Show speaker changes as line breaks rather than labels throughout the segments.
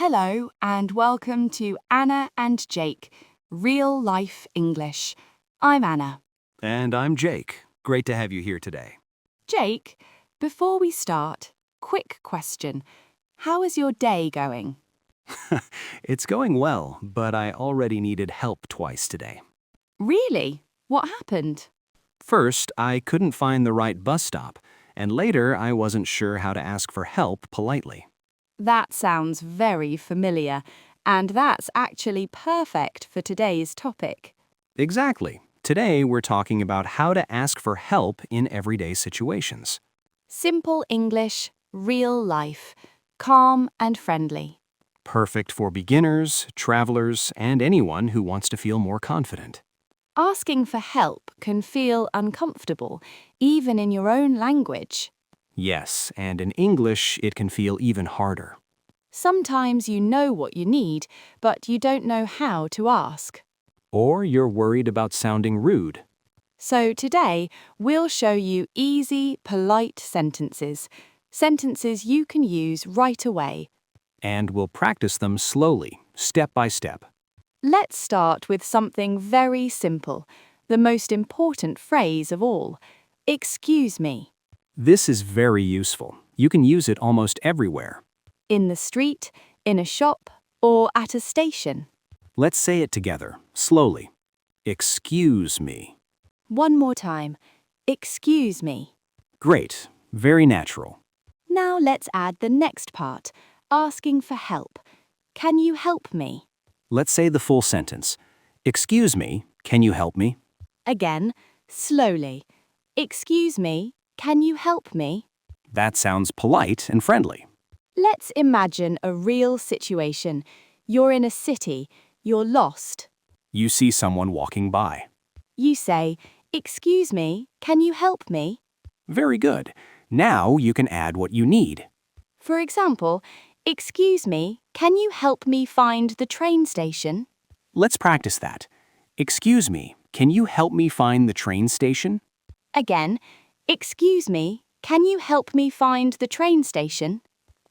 Hello and welcome to Anna and Jake, Real Life English. I'm Anna.
And I'm Jake. Great to have you here today.
Jake, before we start, quick question. How is your day going?
It's going well, but I already needed help twice today.
Really? What happened?
First, I couldn't find the right bus stop, and later I wasn't sure how to ask for help politely.
That sounds very familiar, and that's actually perfect for today's topic.
Exactly. Today we're talking about how to ask for help in everyday situations.
Simple English, real life, calm and friendly.
Perfect for beginners, travelers, and anyone who wants to feel more confident.
Asking for help can feel uncomfortable, even in your own language.
Yes, and in English it can feel even harder.
Sometimes you know what you need, but you don't know how to ask.
Or you're worried about sounding rude.
So today, we'll show you easy, polite sentences. Sentences you can use right away.
And we'll practice them slowly, step by step.
Let's start with something very simple, the most important phrase of all. Excuse me.
This is very useful. You can use it almost everywhere.
In the street, in a shop, or at a station.
Let's say it together, slowly. Excuse me.
One more time. Excuse me.
Great, very natural.
Now let's add the next part, asking for help. Can you help me?
Let's say the full sentence. Excuse me, can you help me?
Again, slowly. Excuse me, can you help me?
That sounds polite and friendly.
Let's imagine a real situation. You're in a city, you're lost.
You see someone walking by.
You say, excuse me, can you help me?
Very good. Now you can add what you need.
For example, excuse me, can you help me find the train station?
Let's practice that. Excuse me, can you help me find the train station?
Again, excuse me, can you help me find the train station?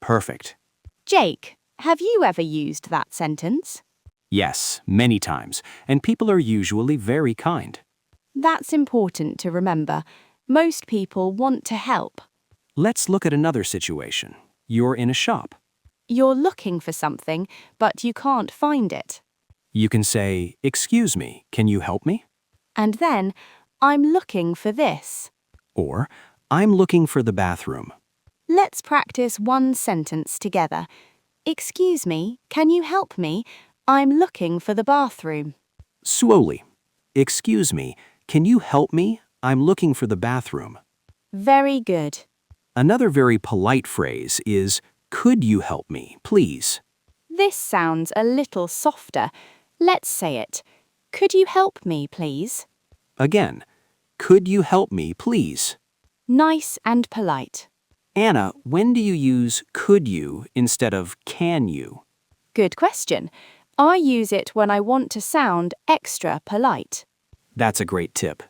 Perfect.
Jake, have you ever used that sentence?
Yes, many times, and people are usually very kind.
That's important to remember. Most people want to help.
Let's look at another situation. You're in a shop.
You're looking for something, but you can't find it.
You can say, excuse me, can you help me?
And then, I'm looking for this.
Or, I'm looking for the bathroom.
Let's practice one sentence together. Excuse me, can you help me? I'm looking for the bathroom.
Slowly. Excuse me, can you help me? I'm looking for the bathroom.
Very good.
Another very polite phrase is, could you help me, please?
This sounds a little softer. Let's say it. Could you help me, please?
Again, could you help me, please?
Nice and polite.
Anna, when do you use could you instead of can you?
Good question. I use it when I want to sound extra polite.
That's a great tip.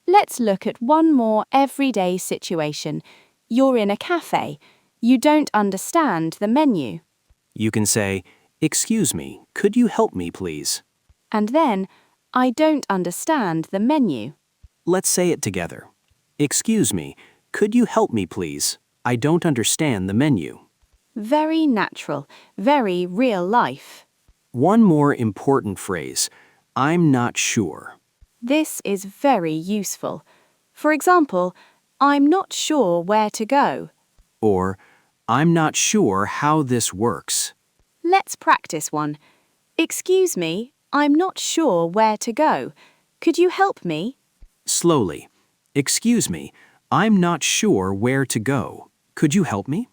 Let's look at one more everyday situation. You're in a cafe. You don't understand the menu.
You can say, excuse me, could you help me, please?
And then, I don't understand the menu.
Let's say it together. Excuse me, could you help me, please? I don't understand the menu.
Very natural, very real life.
One more important phrase, I'm not sure.
This is very useful. For example, I'm not sure where to go.
Or, I'm not sure how this works.
Let's practice one. Excuse me, I'm not sure where to go. Could you help me?
Slowly. Excuse me, I'm not sure where to go. Could you help me?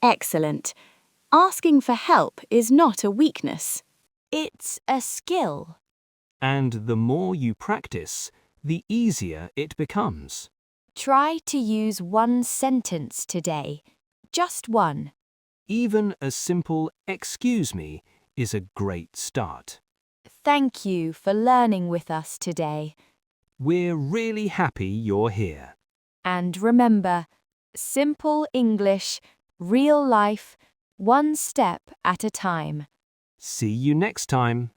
Excellent. Asking for help is not a weakness. It's a skill.
And the more you practice, the easier it becomes.
Try to use one sentence today. Just one.
Even a simple excuse me is a great start.
Thank you for learning with us today.
We're really happy you're here.
And remember, simple English, real life, one step at a time.
See you next time.